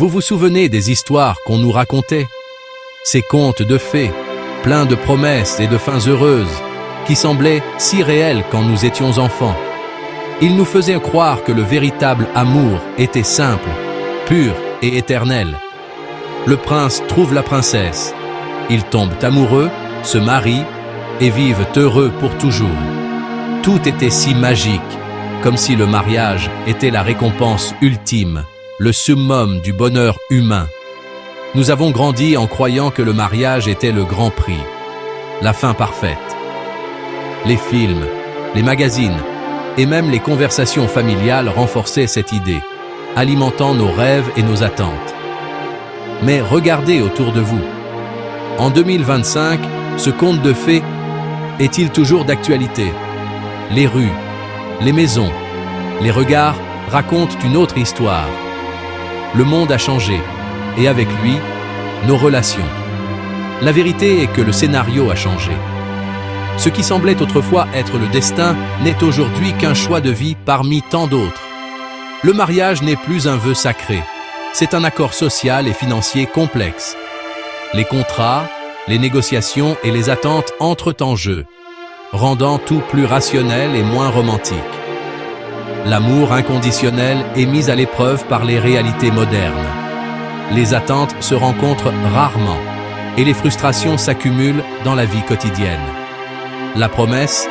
Vous vous souvenez des histoires qu'on nous racontait? Ces contes de fées, pleins de promesses et de fins heureuses, qui semblaient si réels quand nous étions enfants. Ils nous faisaient croire que le véritable amour était simple, pur et éternel. Le prince trouve la princesse. Ils tombent amoureux, se marient et vivent heureux pour toujours. Tout était si magique, comme si le mariage était la récompense ultime, le summum du bonheur humain. Nous avons grandi en croyant que le mariage était le grand prix, la fin parfaite. Les films, les magazines et même les conversations familiales renforçaient cette idée, alimentant nos rêves et nos attentes. Mais regardez autour de vous. En 2025, ce conte de fées est-il toujours d'actualité? Les rues, les maisons, les regards racontent une autre histoire. Le monde a changé, et avec lui, nos relations. La vérité est que le scénario a changé. Ce qui semblait autrefois être le destin n'est aujourd'hui qu'un choix de vie parmi tant d'autres. Le mariage n'est plus un vœu sacré, c'est un accord social et financier complexe. Les contrats, les négociations et les attentes entrent en jeu, rendant tout plus rationnel et moins romantique. L'amour inconditionnel est mis à l'épreuve par les réalités modernes. Les attentes se rencontrent rarement et les frustrations s'accumulent dans la vie quotidienne. La promesse,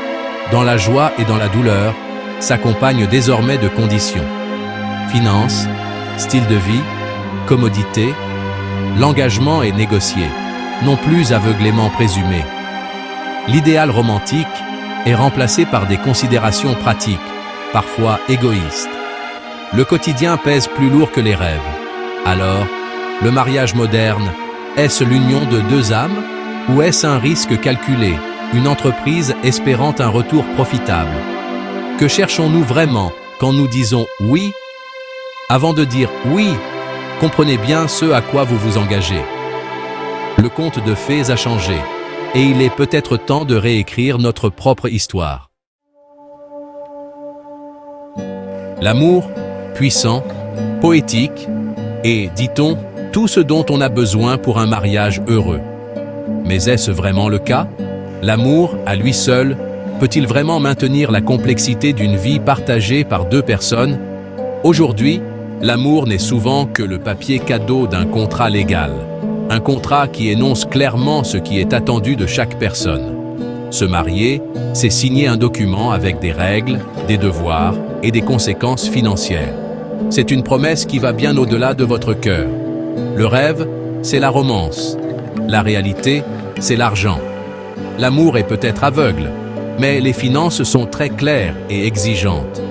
dans la joie et dans la douleur, s'accompagne désormais de conditions. Finances, style de vie, commodité, l'engagement est négocié, non plus aveuglément présumé. L'idéal romantique est remplacé par des considérations pratiques, parfois égoïstes. Le quotidien pèse plus lourd que les rêves. Alors, le mariage moderne, est-ce l'union de deux âmes ou est-ce un risque calculé, une entreprise espérant un retour profitable? Que cherchons-nous vraiment quand nous disons oui? Avant de dire oui, comprenez bien ce à quoi vous vous engagez. Le conte de fées a changé, et il est peut-être temps de réécrire notre propre histoire. L'amour, puissant, poétique, et, dit-on, tout ce dont on a besoin pour un mariage heureux. Mais est-ce vraiment le cas? L'amour, à lui seul, peut-il vraiment maintenir la complexité d'une vie partagée par deux personnes? Aujourd'hui, l'amour n'est souvent que le papier cadeau d'un contrat légal. Un contrat qui énonce clairement ce qui est attendu de chaque personne. Se marier, c'est signer un document avec des règles, des devoirs et des conséquences financières. C'est une promesse qui va bien au-delà de votre cœur. Le rêve, c'est la romance. La réalité, c'est l'argent. L'amour est peut-être aveugle, mais les finances sont très claires et exigeantes.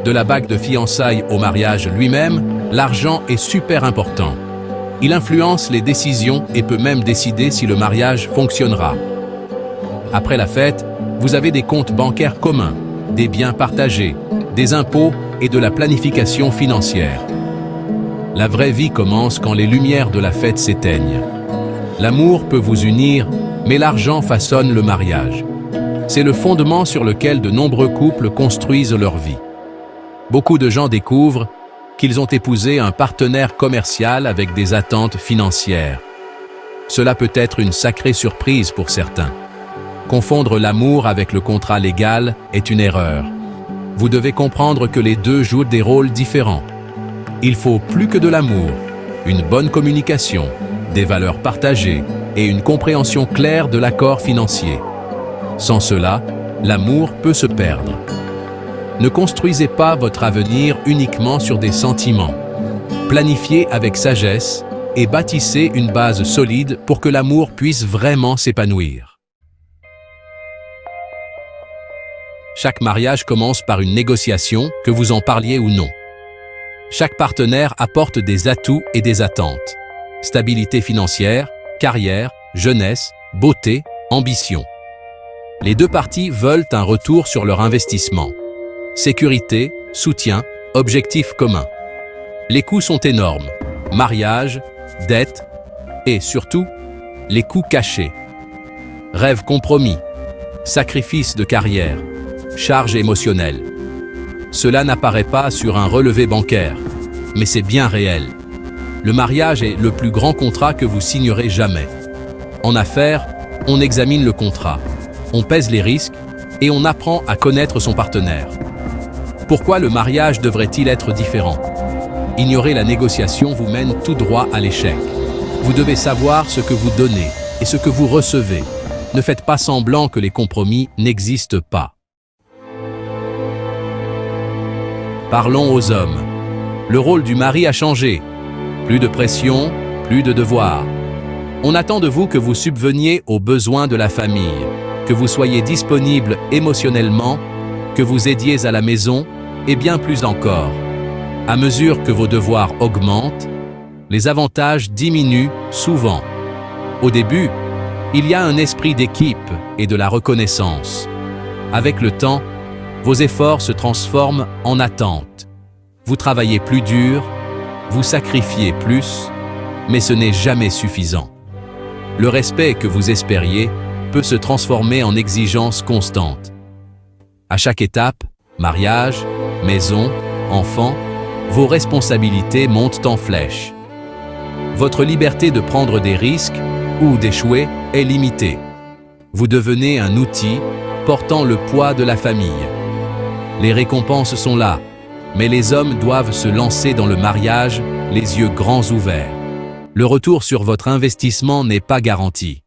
De la bague de fiançailles au mariage lui-même, l'argent est super important. Il influence les décisions et peut même décider si le mariage fonctionnera. Après la fête, vous avez des comptes bancaires communs, des biens partagés, des impôts et de la planification financière. La vraie vie commence quand les lumières de la fête s'éteignent. L'amour peut vous unir, mais l'argent façonne le mariage. C'est le fondement sur lequel de nombreux couples construisent leur vie. Beaucoup de gens découvrent qu'ils ont épousé un partenaire commercial avec des attentes financières. Cela peut être une sacrée surprise pour certains. Confondre l'amour avec le contrat légal est une erreur. Vous devez comprendre que les deux jouent des rôles différents. Il faut plus que de l'amour, une bonne communication, des valeurs partagées et une compréhension claire de l'accord financier. Sans cela, l'amour peut se perdre. Ne construisez pas votre avenir uniquement sur des sentiments. Planifiez avec sagesse et bâtissez une base solide pour que l'amour puisse vraiment s'épanouir. Chaque mariage commence par une négociation, que vous en parliez ou non. Chaque partenaire apporte des atouts et des attentes. Stabilité financière, carrière, jeunesse, beauté, ambition. Les deux parties veulent un retour sur leur investissement. Sécurité, soutien, objectifs communs. Les coûts sont énormes. Mariage, dette et surtout, les coûts cachés. Rêves compromis, sacrifices de carrière, charges émotionnelles. Cela n'apparaît pas sur un relevé bancaire, mais c'est bien réel. Le mariage est le plus grand contrat que vous signerez jamais. En affaires, on examine le contrat, on pèse les risques et on apprend à connaître son partenaire. Pourquoi le mariage devrait-il être différent? Ignorer la négociation vous mène tout droit à l'échec. Vous devez savoir ce que vous donnez et ce que vous recevez. Ne faites pas semblant que les compromis n'existent pas. Parlons aux hommes. Le rôle du mari a changé. Plus de pression, plus de devoirs. On attend de vous que vous subveniez aux besoins de la famille, que vous soyez disponible émotionnellement, que vous aidiez à la maison et bien plus encore. À mesure que vos devoirs augmentent, les avantages diminuent souvent. Au début, il y a un esprit d'équipe et de la reconnaissance. Avec le temps, vos efforts se transforment en attentes. Vous travaillez plus dur, vous sacrifiez plus, mais ce n'est jamais suffisant. Le respect que vous espériez peut se transformer en exigence constante. À chaque étape, mariage, maison, enfant, vos responsabilités montent en flèche. Votre liberté de prendre des risques ou d'échouer est limitée. Vous devenez un outil portant le poids de la famille. Les récompenses sont là, mais les hommes doivent se lancer dans le mariage les yeux grands ouverts. Le retour sur votre investissement n'est pas garanti.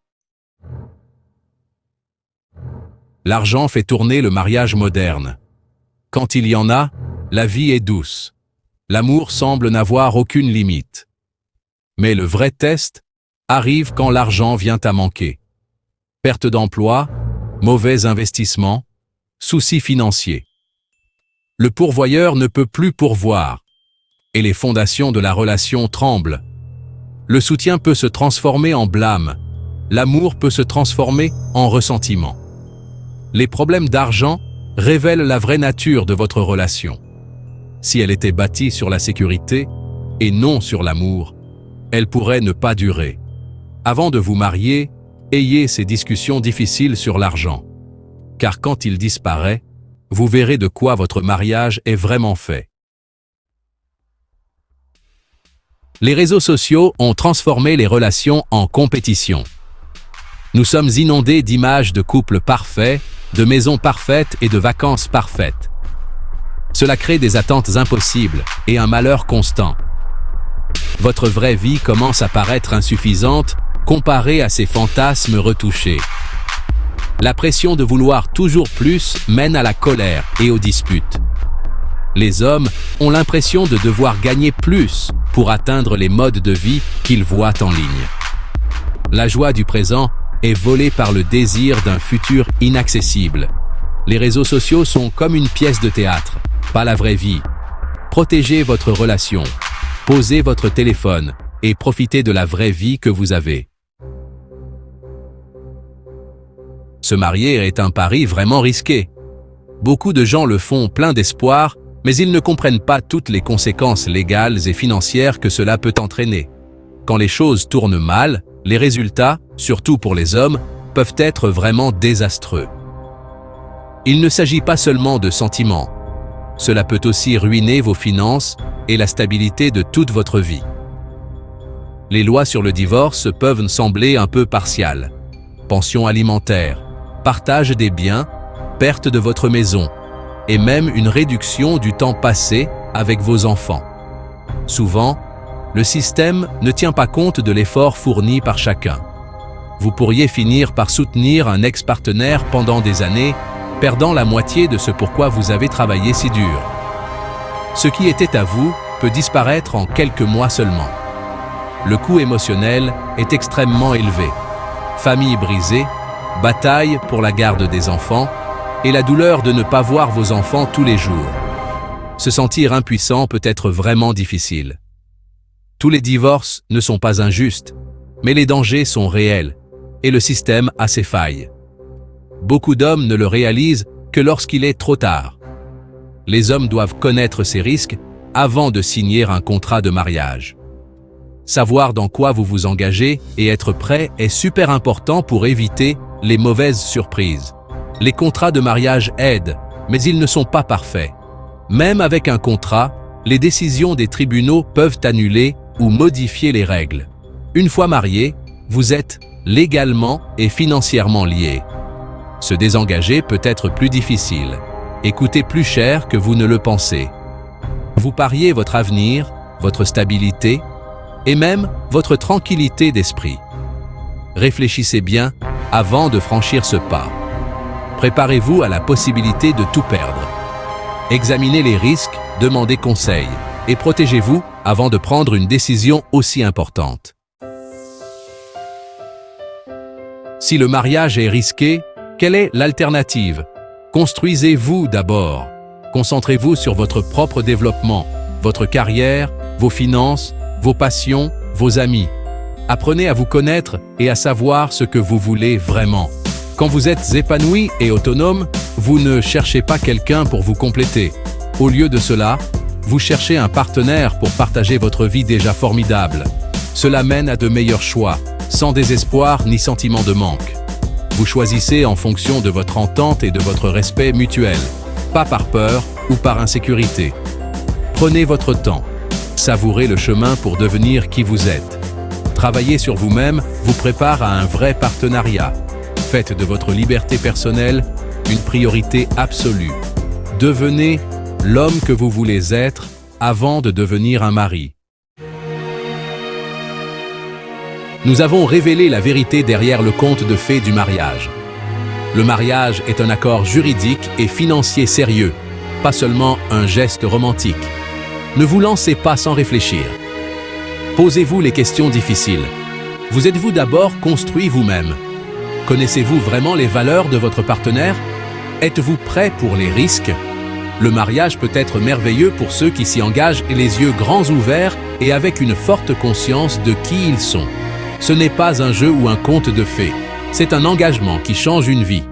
L'argent fait tourner le mariage moderne. Quand il y en a, la vie est douce. L'amour semble n'avoir aucune limite. Mais le vrai test arrive quand l'argent vient à manquer. Perte d'emploi, mauvais investissement, soucis financiers. Le pourvoyeur ne peut plus pourvoir, et les fondations de la relation tremblent. Le soutien peut se transformer en blâme, l'amour peut se transformer en ressentiment. Les problèmes d'argent révèlent la vraie nature de votre relation. Si elle était bâtie sur la sécurité et non sur l'amour, elle pourrait ne pas durer. Avant de vous marier, ayez ces discussions difficiles sur l'argent. Car quand il disparaît, vous verrez de quoi votre mariage est vraiment fait. Les réseaux sociaux ont transformé les relations en compétition. Nous sommes inondés d'images de couples parfaits, de maisons parfaites et de vacances parfaites. Cela crée des attentes impossibles et un malheur constant. Votre vraie vie commence à paraître insuffisante comparée à ces fantasmes retouchés. La pression de vouloir toujours plus mène à la colère et aux disputes. Les hommes ont l'impression de devoir gagner plus pour atteindre les modes de vie qu'ils voient en ligne. La joie du présent est volée par le désir d'un futur inaccessible. Les réseaux sociaux sont comme une pièce de théâtre, pas la vraie vie. Protégez votre relation, posez votre téléphone et profitez de la vraie vie que vous avez. Se marier est un pari vraiment risqué. Beaucoup de gens le font plein d'espoir, mais ils ne comprennent pas toutes les conséquences légales et financières que cela peut entraîner. Quand les choses tournent mal, les résultats, surtout pour les hommes, peuvent être vraiment désastreux. Il ne s'agit pas seulement de sentiments. Cela peut aussi ruiner vos finances et la stabilité de toute votre vie. Les lois sur le divorce peuvent sembler un peu partiales. Pension alimentaire, partage des biens, perte de votre maison, et même une réduction du temps passé avec vos enfants. Souvent, le système ne tient pas compte de l'effort fourni par chacun. Vous pourriez finir par soutenir un ex-partenaire pendant des années, perdant la moitié de ce pourquoi vous avez travaillé si dur. Ce qui était à vous peut disparaître en quelques mois seulement. Le coût émotionnel est extrêmement élevé. Famille brisée, bataille pour la garde des enfants et la douleur de ne pas voir vos enfants tous les jours. Se sentir impuissant peut être vraiment difficile. Tous les divorces ne sont pas injustes, mais les dangers sont réels et le système a ses failles. Beaucoup d'hommes ne le réalisent que lorsqu'il est trop tard. Les hommes doivent connaître ces risques avant de signer un contrat de mariage. Savoir dans quoi vous vous engagez et être prêt est super important pour éviter les mauvaises surprises. Les contrats de mariage aident, mais ils ne sont pas parfaits. Même avec un contrat, les décisions des tribunaux peuvent annuler ou modifier les règles. Une fois marié, vous êtes légalement et financièrement liés. Se désengager peut être plus difficile et coûter plus cher que vous ne le pensez. Vous pariez votre avenir, votre stabilité et même votre tranquillité d'esprit. Réfléchissez bien avant de franchir ce pas. Préparez-vous à la possibilité de tout perdre. Examinez les risques, demandez conseil et protégez-vous avant de prendre une décision aussi importante. Si le mariage est risqué, quelle est l'alternative? Construisez-vous d'abord. Concentrez-vous sur votre propre développement, votre carrière, vos finances, vos passions, vos amis. Apprenez à vous connaître et à savoir ce que vous voulez vraiment. Quand vous êtes épanoui et autonome, vous ne cherchez pas quelqu'un pour vous compléter. Au lieu de cela, vous cherchez un partenaire pour partager votre vie déjà formidable. Cela mène à de meilleurs choix, sans désespoir ni sentiment de manque. Vous choisissez en fonction de votre entente et de votre respect mutuel, pas par peur ou par insécurité. Prenez votre temps. Savourez le chemin pour devenir qui vous êtes. Travailler sur vous-même vous prépare à un vrai partenariat. Faites de votre liberté personnelle une priorité absolue. Devenez l'homme que vous voulez être avant de devenir un mari. Nous avons révélé la vérité derrière le conte de fées du mariage. Le mariage est un accord juridique et financier sérieux, pas seulement un geste romantique. Ne vous lancez pas sans réfléchir. Posez-vous les questions difficiles. Vous êtes-vous d'abord construit vous-même? Connaissez-vous vraiment les valeurs de votre partenaire? Êtes-vous prêt pour les risques? Le mariage peut être merveilleux pour ceux qui s'y engagent et les yeux grands ouverts et avec une forte conscience de qui ils sont. Ce n'est pas un jeu ou un conte de fées, c'est un engagement qui change une vie.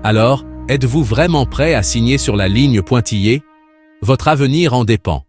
Alors, êtes-vous vraiment prêt à signer sur la ligne pointillée? Votre avenir en dépend.